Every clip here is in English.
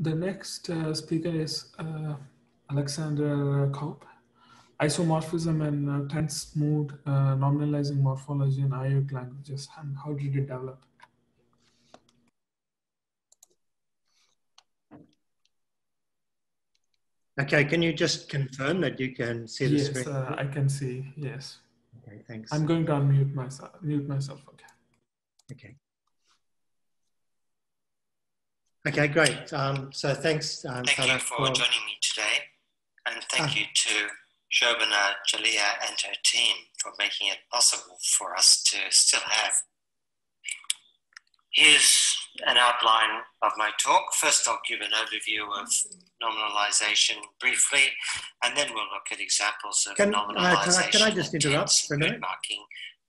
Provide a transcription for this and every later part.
the next speaker is Alexander Coupe. Isomorphism and tense mood, nominalizing morphology in Aoic languages, and how did it develop? Okay, can you just confirm that you can see the screen? Yes, I can see, yes. Okay, thanks. I'm going to unmute myself, okay. Okay. Okay, great. So thanks, thank you for joining me today, and thank you to Shobana, Jalia, and her team for making it possible for us to still have. Here's an outline of my talk. First, I'll give an overview of nominalization briefly, and then we'll look at examples of nominalization. Can I just interrupt for a minute? Marking,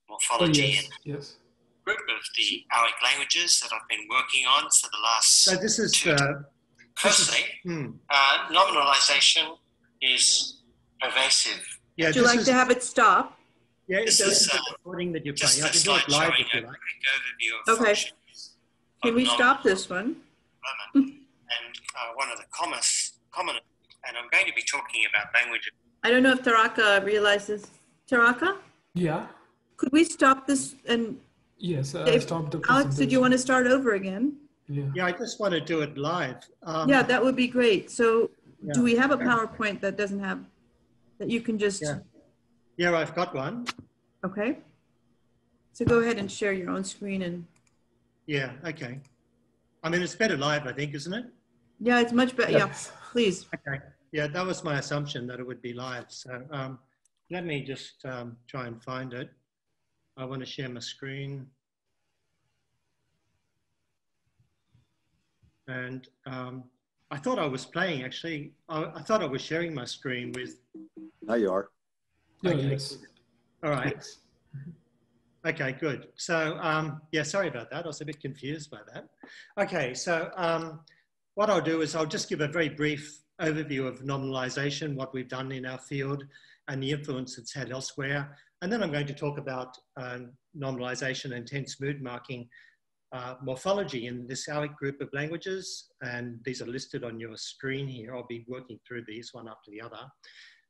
morphology, yes. Group of the Aoic languages that I've been working on for the last. So this is firstly, nominalization is pervasive. Yeah, would you like to have it stop? Yeah, this is the recording that you're playing. I can do it live if you like. Okay. Can we stop this one? And one of the common, and I'm going to be talking about languages. I don't know if Taraka realizes. Taraka? Yeah. Could we stop this and? Yes, stop the Alex, did you want to start over again? Yeah, I just want to do it live. Yeah, that would be great. So do we have a PowerPoint that doesn't have, that you can just? Yeah, I've got one. Okay. So go ahead and share your own screen and. Yeah, okay. I mean, it's better live, I think, isn't it? Yeah, it's much better. Yeah, please. Okay. Yeah, that was my assumption that it would be live. So let me just try and find it. I want to share my screen. And I thought I was playing, actually. I thought I was sharing my screen with... Now you are. Okay. Yes. All right. Okay, good. So, yeah, sorry about that. I was a bit confused by that. Okay, so what I'll do is I'll just give a very brief overview of nominalization, what we've done in our field, and the influence it's had elsewhere. And then I'm going to talk about nominalization and tense mood marking morphology in this Aoic group of languages. And these are listed on your screen here. I'll be working through these one after the other.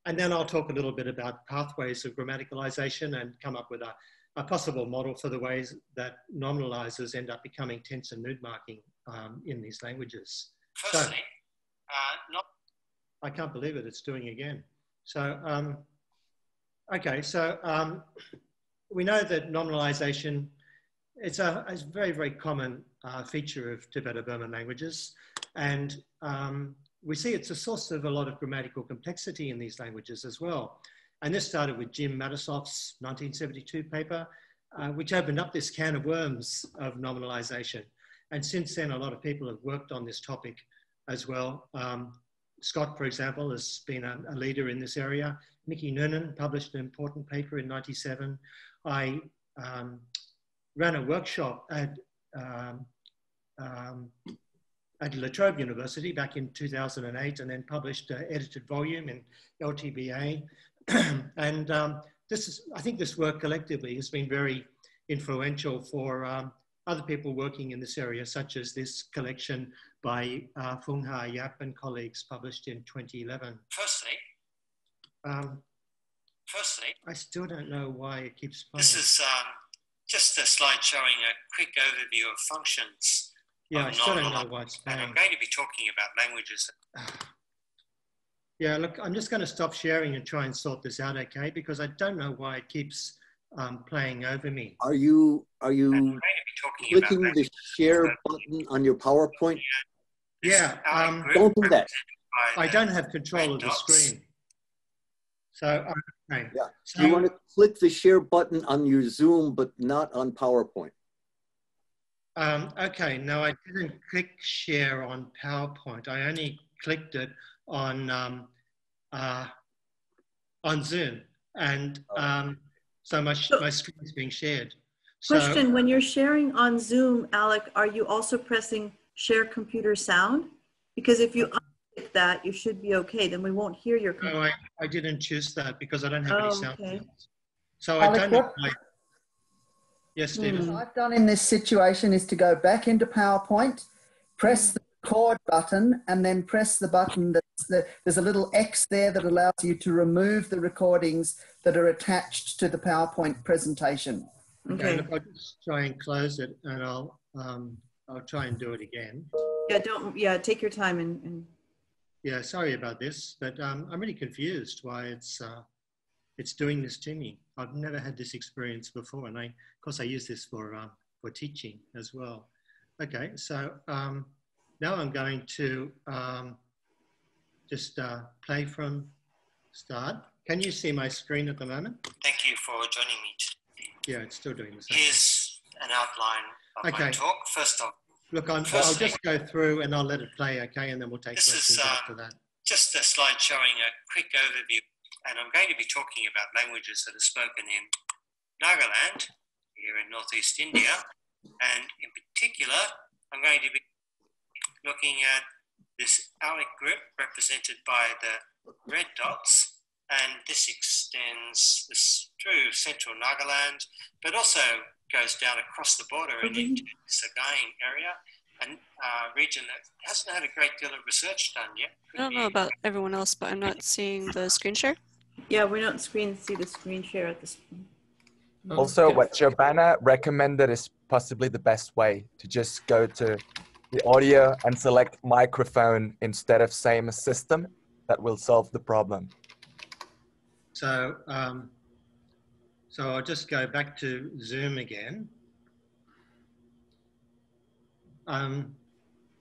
And then I'll talk a little bit about pathways of grammaticalization and come up with a possible model for the ways that nominalizers end up becoming tense and mood marking in these languages. Firstly, I can't believe it, it's doing again. So, okay, so we know that nominalization, it's a very, very common feature of Tibeto-Burman languages. And we see it's a source of a lot of grammatical complexity in these languages as well. And this started with Jim Matisoff's 1972 paper, which opened up this can of worms of nominalization. And since then, a lot of people have worked on this topic as well. Scott, for example, has been a leader in this area. Mickey Noonan published an important paper in '97. I ran a workshop at La Trobe University back in 2008 and then published an edited volume in LTBA. And I think this work collectively has been very influential for other people working in this area, such as this collection by Phung Ha Yap and colleagues published in 2011. Firstly, I still don't know why it keeps playing. This is just a slide showing a quick overview of functions. Yeah, I still don't know why it's playing. And I'm going to be talking about languages. Yeah, look, I'm just going to stop sharing and try and sort this out, okay? Because I don't know why it keeps playing over me. Are you clicking the share button on your PowerPoint? Yeah, don't do that. I don't have control of the screen. So, okay. Yeah, so, you want to click the share button on your Zoom, but not on PowerPoint. Okay, no, I didn't click share on PowerPoint. I only clicked it on Zoom, and so my screen is being shared. Question: when you're sharing on Zoom, Alec, are you also pressing share computer sound? Because if you untick that, you should be okay. Then we won't hear your computer. No, I didn't choose that because I don't have any sound. Okay. So Alec, I don't know. Yes, Stephen. What I've done in this situation is to go back into PowerPoint, press the record button and then press the button there's a little X there that allows you to remove the recordings that are attached to the PowerPoint presentation. Okay, look, I'll just try and close it, and I'll try and do it again. Yeah, take your time and Yeah, sorry about this, but I'm really confused why it's doing this to me. I've never had this experience before, and of course I use this for teaching as well. Okay, so now I'm going to just play from start. Can you see my screen at the moment? Thank you for joining me today. Yeah, it's still doing the same. Here's an outline of my talk. First off, look, I'll just go through and I'll let it play, okay, and then we'll take questions after that. Just a slide showing a quick overview, and I'm going to be talking about languages that are spoken in Nagaland, here in northeast India, and in particular, I'm going to be looking at this Aoic group represented by the red dots, and this extends through central Nagaland, but also goes down across the border and into the Sagaing area, and region that hasn't had a great deal of research done yet. I don't know about everyone else, but I'm not seeing the screen share. yeah, we don't see the screen share at this point. Also, what Giovanna recommended is possibly the best way, to just go to the audio and select microphone instead of same system. That will solve the problem. So, so I'll just go back to Zoom again.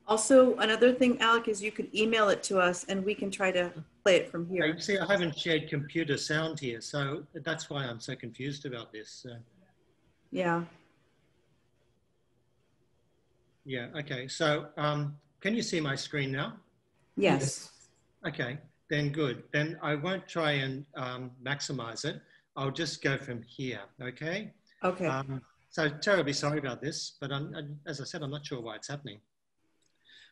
Also, another thing, Alec, is you could email it to us and we can try to play it from here. See, I haven't shared computer sound here, so that's why I'm so confused about this. Yeah. Yeah, okay. So can you see my screen now? Yes. Okay, then good. Then I won't try and maximize it. I'll just go from here, okay? Okay. So terribly sorry about this, but as I said, I'm not sure why it's happening.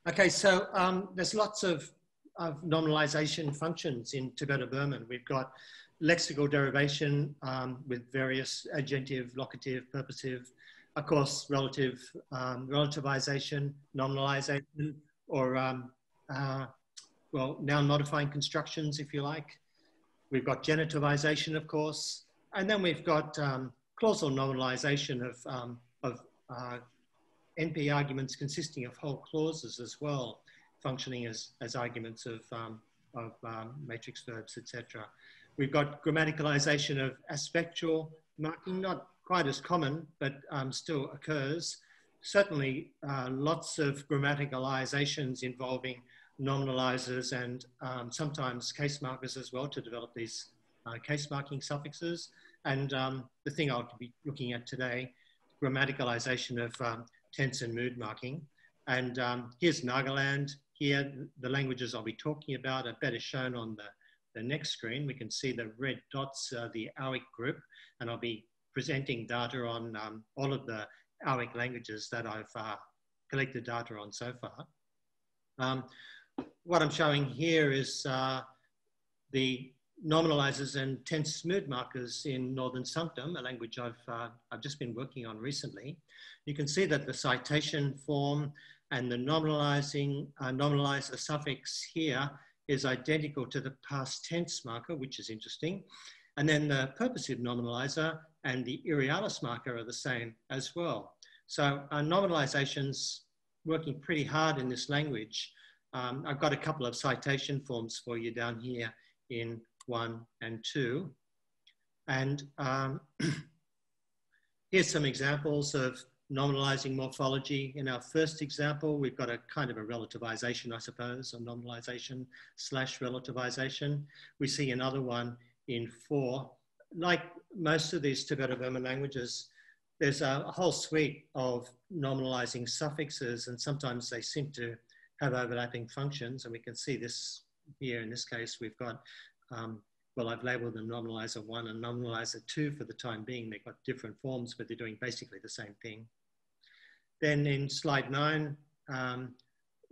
Okay, so there's lots of nominalization functions in Tibeto-Burman. We've got lexical derivation with various adjunctive, locative, purposive, of course, relativization, nominalization, or well, noun modifying constructions, if you like. We've got genitivization, of course, and then we've got clausal nominalization of NP arguments consisting of whole clauses as well, functioning as arguments of matrix verbs, etc. We've got grammaticalization of aspectual marking, not quite as common, but still occurs. Certainly lots of grammaticalizations involving nominalizers and sometimes case markers as well to develop these case marking suffixes. And the thing I'll be looking at today, grammaticalization of tense and mood marking. And here's Nagaland. Here, the languages I'll be talking about are better shown on the next screen. We can see the red dots, the Aoic group, and I'll be presenting data on all of the Aoic languages that I've collected data on so far. What I'm showing here is the nominalizers and tense mood markers in Northern Sanctum, a language I've just been working on recently. You can see that the citation form and the nominalizer suffix here is identical to the past tense marker, which is interesting. And then the purposive nominalizer and the irialis marker are the same as well. So nominalization's working pretty hard in this language. I've got a couple of citation forms for you down here in 1 and 2. And here's some examples of nominalizing morphology. In our first example, we've got a kind of a relativization, I suppose, a nominalization / relativization. We see another one in 4. Like most of these Tibeto-Burman languages, there's a whole suite of nominalizing suffixes, and sometimes they seem to have overlapping functions. And we can see this here. In this case, we've got, well, I've labeled them nominalizer 1 and nominalizer 2 for the time being. They've got different forms, but they're doing basically the same thing. Then in slide 9,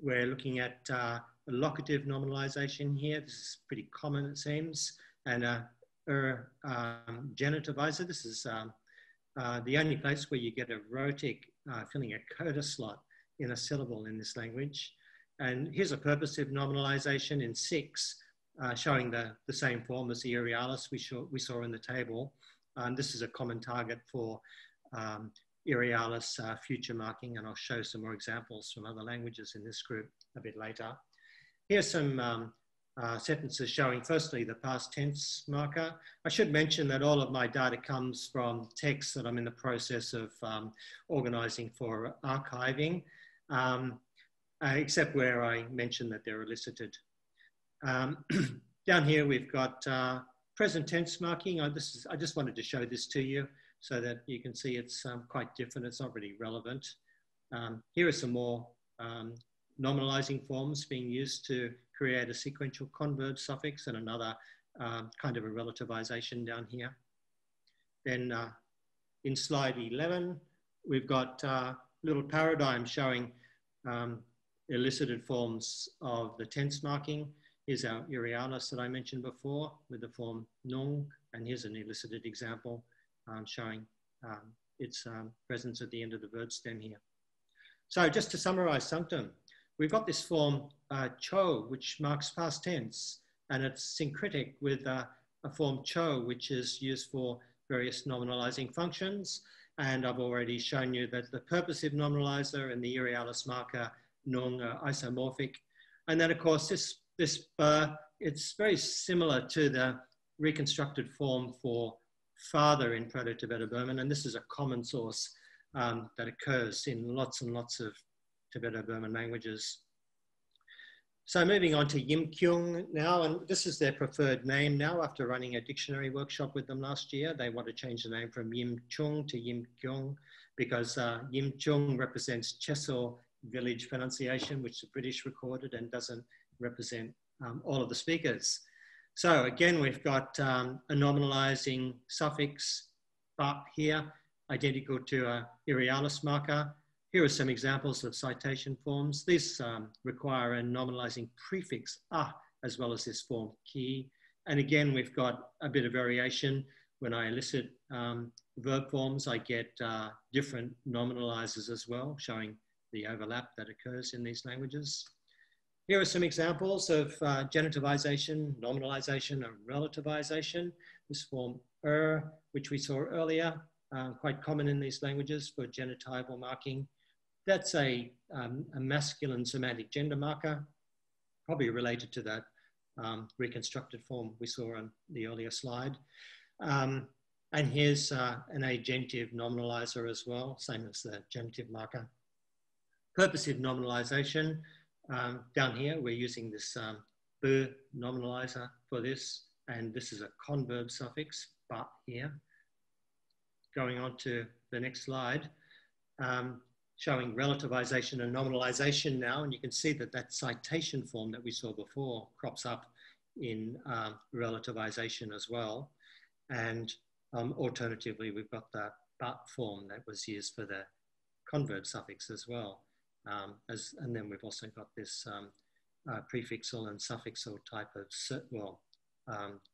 we're looking at a locative nominalization here. This is pretty common, it seems. And genitivizer, this is the only place where you get a rhotic filling a coda slot in a syllable in this language. And here's a purposive nominalization in 6, showing the same form as the Irialis we saw in the table. This is a common target for Irialis future marking, and I'll show some more examples from other languages in this group a bit later. Here's some sentences showing firstly the past tense marker. I should mention that all of my data comes from texts that I'm in the process of organizing for archiving, except where I mention that they're elicited. Down here we've got present tense marking. I just wanted to show this to you so that you can see it's quite different. It's not really relevant. Here are some more nominalizing forms being used to create a sequential converb suffix and another kind of a relativization down here. Then in slide 11, we've got little paradigms showing elicited forms of the tense marking. Here's our Irialis that I mentioned before with the form nung, and here's an elicited example showing its presence at the end of the verb stem here. So just to summarize sanctum, we've got this form cho, which marks past tense, and it's syncretic with a form cho, which is used for various nominalizing functions. And I've already shown you that the purposive nominalizer and the Irialis marker nung are isomorphic. And then of course this it's very similar to the reconstructed form for father in Proto-Tibeto-Burman, and this is a common source that occurs in lots and lots of Tibeto-Burman languages. So moving on to Yim Kyung now, and this is their preferred name now after running a dictionary workshop with them last year. They want to change the name from Yim Chung to Yim Kyung because Yim Chung represents Cheso village pronunciation, which the British recorded and doesn't represent all of the speakers. So again, we've got a nominalizing suffix ba here, identical to a Irialis marker. Here are some examples of citation forms. These require a nominalizing prefix a as well as this form ki. And again, we've got a bit of variation. When I elicit verb forms, I get different nominalizers as well, showing the overlap that occurs in these languages. Here are some examples of genitivization, nominalization, and relativization. This form which we saw earlier, quite common in these languages for genitival marking. That's a masculine semantic gender marker, probably related to that reconstructed form we saw on the earlier slide. And here's an agentive nominalizer as well, same as the genitive marker. Purposive nominalization, down here we're using this bu nominalizer for this, and this is a converb suffix, ba here. Going on to the next slide, showing relativization and nominalization now, and you can see that that citation form that we saw before crops up in relativization as well. And alternatively, we've got the but form that was used for the converb suffix as well. And then we've also got this prefixal and suffixal type of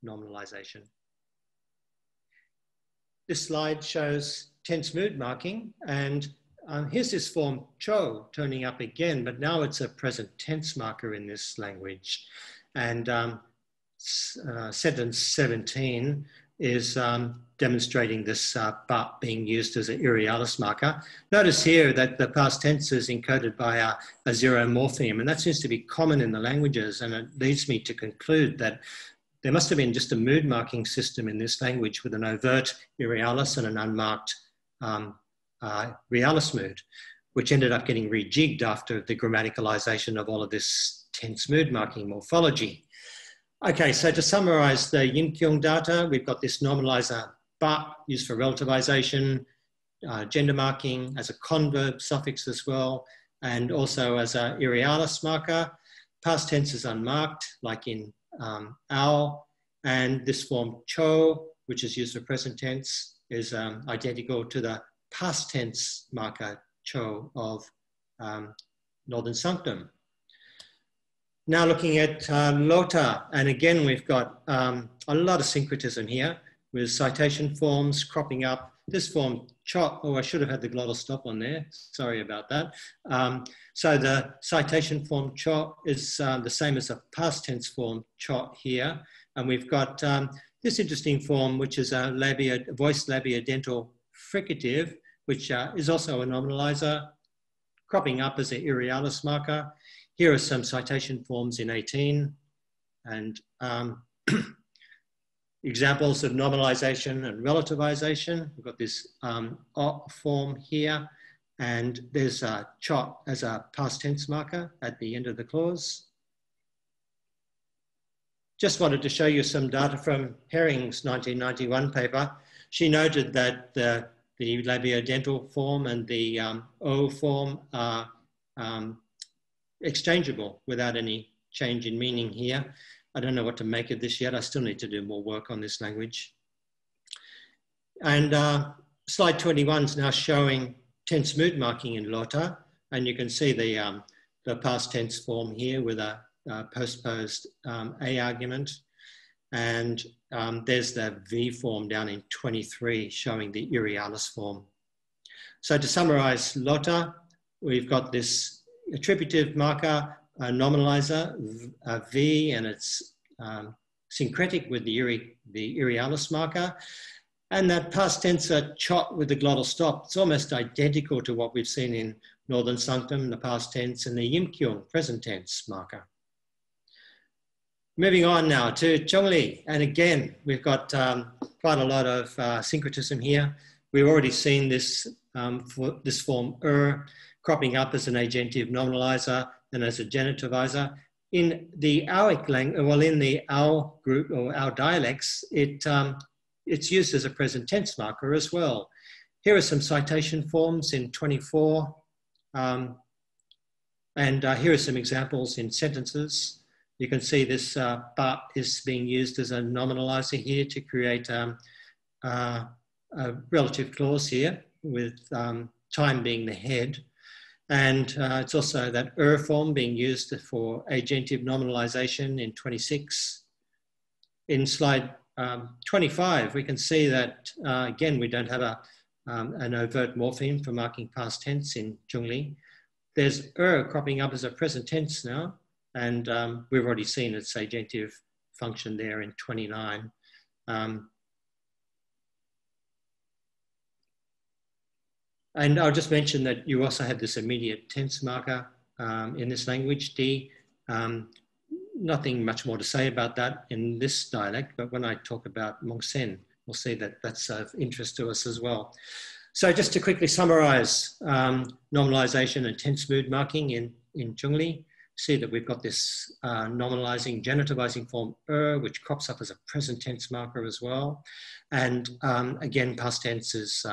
nominalization. This slide shows tense mood marking, and here's this form cho turning up again, but now it's a present tense marker in this language. And sentence 17 is demonstrating this but being used as an Irialis marker. Notice here that the past tense is encoded by a zero morpheme, and that seems to be common in the languages, and it leads me to conclude that there must have been just a mood marking system in this language with an overt Irialis and an unmarked Realis mood, which ended up getting rejigged after the grammaticalization of all of this tense mood marking morphology. Okay, so to summarize the Yim Kyung data, we've got this nominalizer ba used for relativization, gender marking as a converb suffix as well, and also as a Irialis marker. Past tense is unmarked, like in ao, and this form cho, which is used for present tense, is identical to the past tense marker cho of Northern Sanctum. Now looking at Lota, and again we've got a lot of syncretism here with citation forms cropping up. This form chop, oh, I should have had the glottal stop on there. Sorry about that. So the citation form chop is the same as a past tense form chop here. And we've got this interesting form, which is a voice labiodental fricative, which is also a nominalizer, cropping up as an Irialis marker. Here are some citation forms in 18 and examples of nominalization and relativization. We've got this form here, and there's a chop as a past tense marker at the end of the clause. Just wanted to show you some data from Herring's 1991 paper. She noted that the labiodental form and the O form are exchangeable without any change in meaning here. I don't know what to make of this yet. I still need to do more work on this language. And slide 21 is now showing tense mood marking in Lota. And you can see the past tense form here with a postposed A argument. And there's the V form down in 23 showing the Irialis form. So to summarize Lota, we've got this attributive marker, a nominalizer, a V, and it's syncretic with the Irialis marker. And that past tense chop with the glottal stop, it's almost identical to what we've seen in Northern Sanctum, the past tense, and the Yimkyung present tense marker. Moving on now to Zhongli. And again, we've got quite a lot of syncretism here. We've already seen this, this form cropping up as an agentive nominalizer and as a genitivizer. In the Aoic language, well, in the Ao group or Ao dialects, it's used as a present tense marker as well. Here are some citation forms in 24. And here are some examples in sentences. You can see this but is being used as a nominalizer here to create a relative clause here with time being the head. And it's also that form being used for agentive nominalization in 26. In slide 25, we can see that, again, we don't have an overt morpheme for marking past tense in Zhongli. There's cropping up as a present tense now. And we've already seen its agentive function there in 29. And I'll just mention that you also have this immediate tense marker in this language, D. Nothing much more to say about that in this dialect, but when I talk about Mongsen, we'll see that that's of interest to us as well. So just to quickly summarize nominalization and tense mood marking in Zhongli, see that we've got this nominalizing, genitivizing form which crops up as a present tense marker as well. And again, past tense is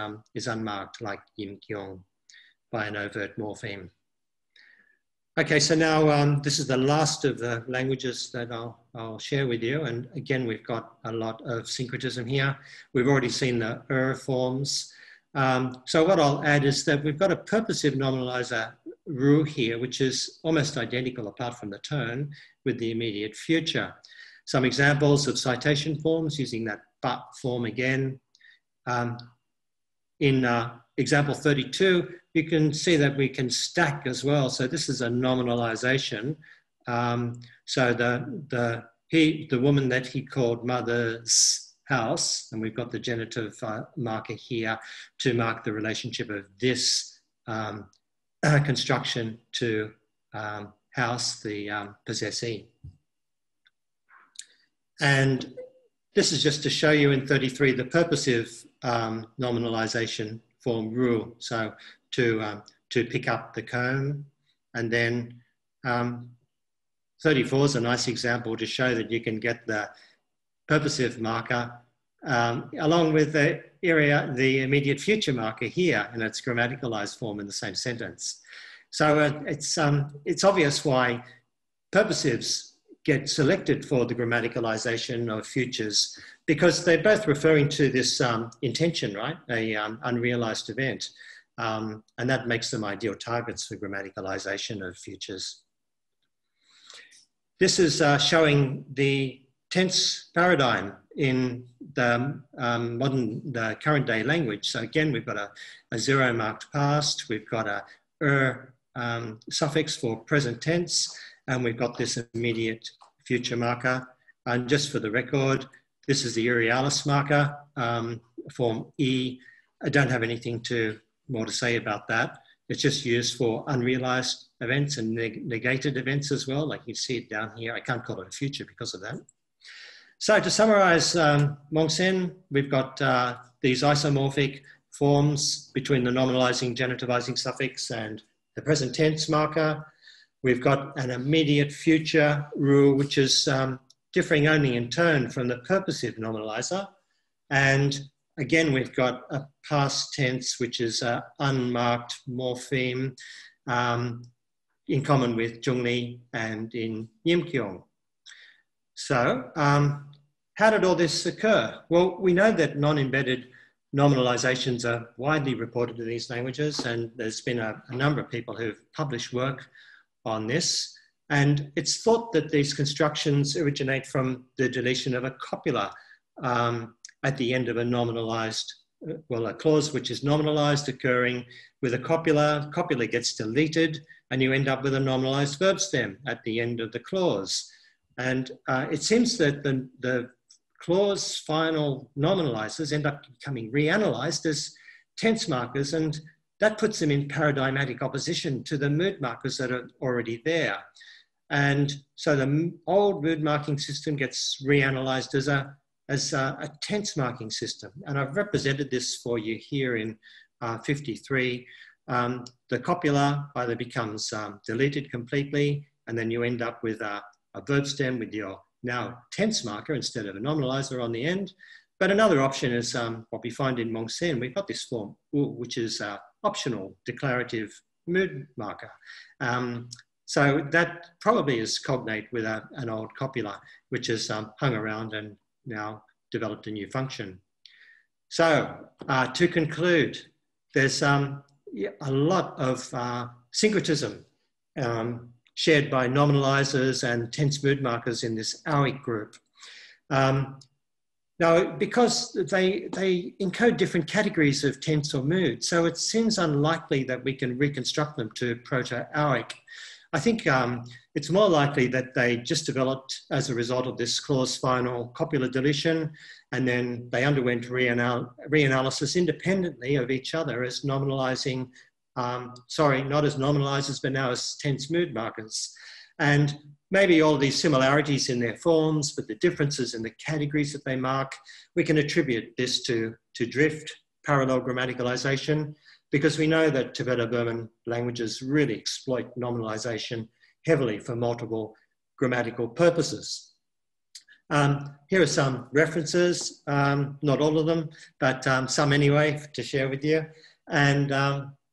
unmarked like Yimkyung by an overt morpheme. Okay, so now this is the last of the languages that I'll share with you. And again, we've got a lot of syncretism here. We've already seen the forms. So what I'll add is that we've got a purposive nominalizer Ru here, which is almost identical apart from the tone with the immediate future. Some examples of citation forms using that but form again. In example 32, you can see that we can stack as well. So this is a nominalization. So the woman that he called mother's house, and we've got the genitive marker here to mark the relationship of this construction to house, the possessee. And this is just to show you in 33 the purposive nominalization form rule. So to pick up the comb, and then 34 is a nice example to show that you can get the purposive marker along with the immediate future marker here in its grammaticalized form in the same sentence. So it's obvious why purposives get selected for the grammaticalization of futures, because they're both referring to this intention, right? A unrealized event. And that makes them ideal targets for grammaticalization of futures. This is showing the tense paradigm in the the current day language. So again, we've got a zero marked past, we've got a suffix for present tense, and we've got this immediate future marker. And just for the record, this is the Urialis marker, form E. I don't have anything more to say about that. It's just used for unrealized events and negated events as well. Like you see it down here. I can't call it a future because of that. So to summarize Mongsen, we've got these isomorphic forms between the nominalizing genitivizing suffix and the present tense marker. We've got an immediate future rule, which is differing only in tone from the purposive nominalizer. And again, we've got a past tense, which is an unmarked morpheme in common with Zhongli and in Yimkyong. So how did all this occur? Well, we know that non-embedded nominalizations are widely reported in these languages, and there's been a number of people who've published work on this. And it's thought that these constructions originate from the deletion of a copula at the end of a nominalized, well, a clause which is nominalized occurring with a copula. Copula gets deleted and you end up with a nominalized verb stem at the end of the clause. And it seems that the clause final nominalizers end up becoming reanalyzed as tense markers, and that puts them in paradigmatic opposition to the mood markers that are already there. And so the old mood marking system gets reanalyzed as a tense marking system. And I've represented this for you here in 53. The copula either becomes deleted completely, and then you end up with a verb stem with your now tense marker instead of a nominalizer on the end. But another option is what we find in Mongsen. We've got this form, which is optional declarative mood marker. So that probably is cognate with an old copula, which has hung around and now developed a new function. So to conclude, there's a lot of syncretism shared by nominalizers and tense mood markers in this Aoic group. Now, because they encode different categories of tense or mood, so it seems unlikely that we can reconstruct them to Proto-Aoic. I think it's more likely that they just developed as a result of this clause final copula deletion, and then they underwent reanalysis independently of each other as nominalizing, sorry, not as nominalizers, but now as tense mood markers. And maybe all of these similarities in their forms, but the differences in the categories that they mark, we can attribute this to drift, parallel grammaticalization, because we know that Tibeto-Burman languages really exploit nominalization heavily for multiple grammatical purposes. Here are some references, not all of them, but some anyway to share with you. And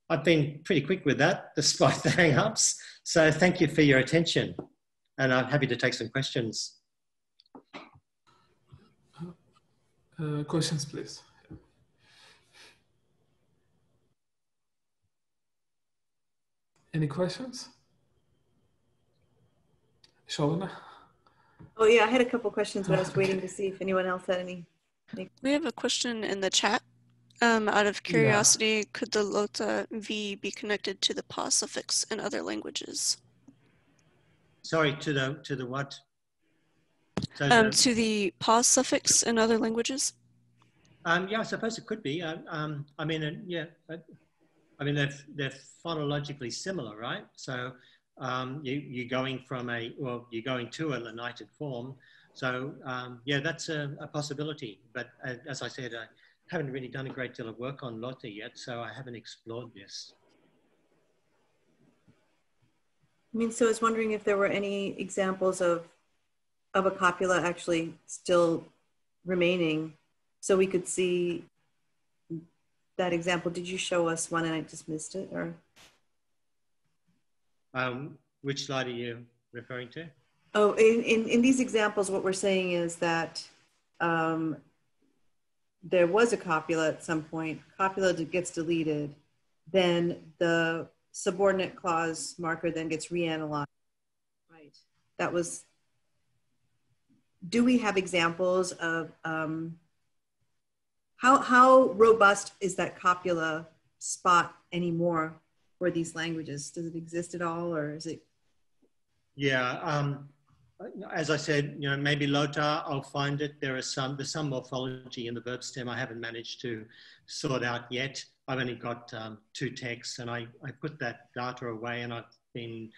I've been pretty quick with that, despite the hang-ups. So thank you for your attention. And I'm happy to take some questions. Questions, please. Any questions? Shovana? Oh yeah, I had a couple questions, but I was waiting to see if anyone else had any. We have a question in the chat. Out of curiosity, could the Lota V be connected to the pa suffix in other languages? Sorry, to the what? So to the pa suffix in other languages? Yeah, I suppose it could be. I mean, yeah. I mean, they're phonologically similar, right? So you're going from you're going to a lenited form. So yeah, that's a possibility. But as I said, I haven't really done a great deal of work on Lota yet, so I haven't explored this. I mean, so I was wondering if there were any examples of a copula actually still remaining, so we could see that example. Did you show us one and I just missed it, or? Which slide are you referring to? Oh, in these examples, what we're saying is that there was a copula at some point, copula gets deleted, then the subordinate clause marker then gets reanalyzed. Right. That was do we have examples of how robust is that copula spot anymore for these languages? Does it exist at all, or is it? Yeah, as I said, you know, maybe Lotar, I'll find it. There's some morphology in the verb stem I haven't managed to sort out yet. I've only got 2 texts, and I put that data away, and I've been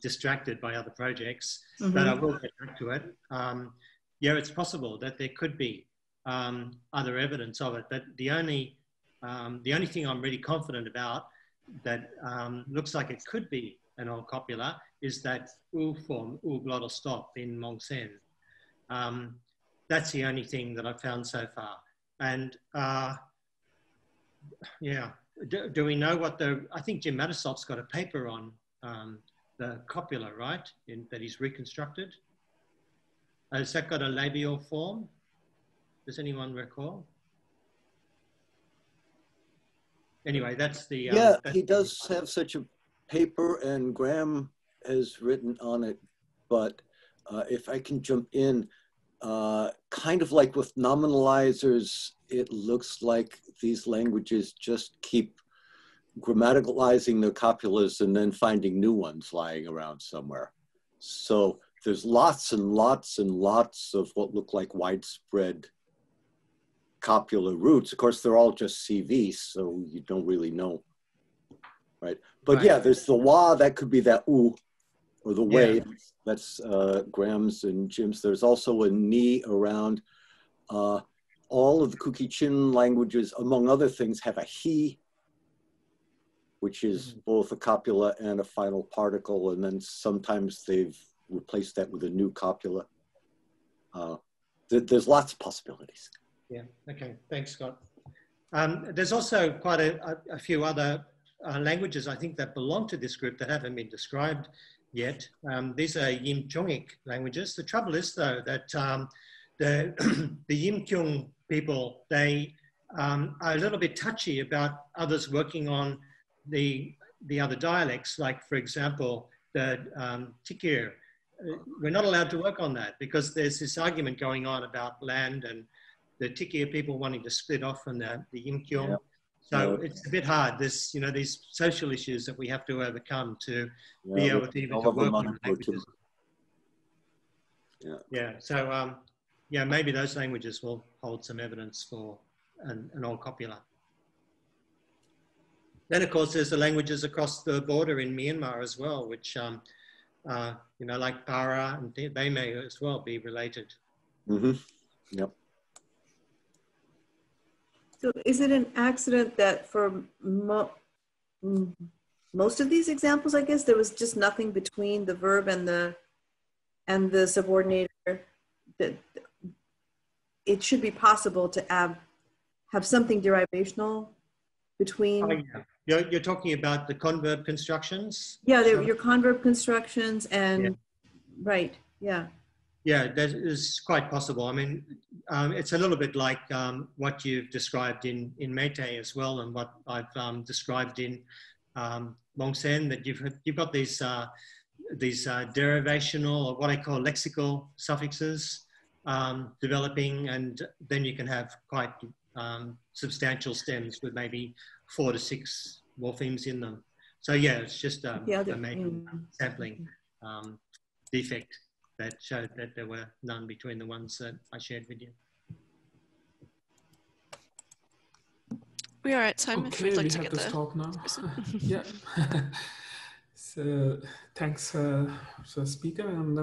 distracted by other projects, but I will get back to it. Yeah, it's possible that there could be other evidence of it, but the only thing I'm really confident about that looks like it could be an old copula is that U form, U glottal stop in Mongsen. That's the only thing that I've found so far. And yeah, do we know what I think Jim Mattisov's got a paper on the copula, right, that he's reconstructed. Has that got a labial form? Does anyone recall? Anyway, that's the... yeah, he does have such a paper, and Graham has written on it, but if I can jump in, kind of like with nominalizers, it looks like these languages just keep grammaticalizing their copulas and then finding new ones lying around somewhere. So there's lots and lots and lots of what look like widespread copula roots. Of course, they're all just CVs, so you don't really know, right? But right. Yeah, there's the wa, that could be that u, or the way, yeah. That's Graham's and Jim's. There's also a ni around. All of the Kuki-Chin languages, among other things, have a he, which is both a copula and a final particle, and then sometimes they've replaced that with a new copula. There's lots of possibilities. Yeah, okay, thanks, Scott. There's also quite a few other languages, I think, that belong to this group that haven't been described yet. These are Yimkyungic languages. The trouble is, though, that the Yimkyung people, they are a little bit touchy about others working on the other dialects, like, for example, the Tikir. We're not allowed to work on that because there's this argument going on about land and the Tikir people wanting to split off from the Yimkyung. Yeah. So it's a bit hard. There's, you know, these social issues that we have to overcome to be able to even to work on languages. Yeah. Yeah. So yeah, maybe those languages will hold some evidence for an old copula. Then, of course, there's the languages across the border in Myanmar as well, which, you know, like Para, and they may as well be related. Mm-hmm. Yep. So is it an accident that for most of these examples, I guess, there was just nothing between the verb and the subordinator? That it should be possible to have something derivational between. Oh, yeah. You're talking about the converb constructions? Yeah, your converb constructions and, yeah. Right, yeah. Yeah, that is quite possible. I mean, it's a little bit like what you've described in Métis as well, and what I've described in Mongsen, that you've got these derivational, or what I call lexical suffixes developing, and then you can have quite substantial stems with maybe 4 to 6 morphemes in them. So yeah, it's just a sampling defect that showed that there were none between the ones that I shared with you. We are at time. Okay, if we'd like to have get to stop now. Yeah. So thanks, speaker, and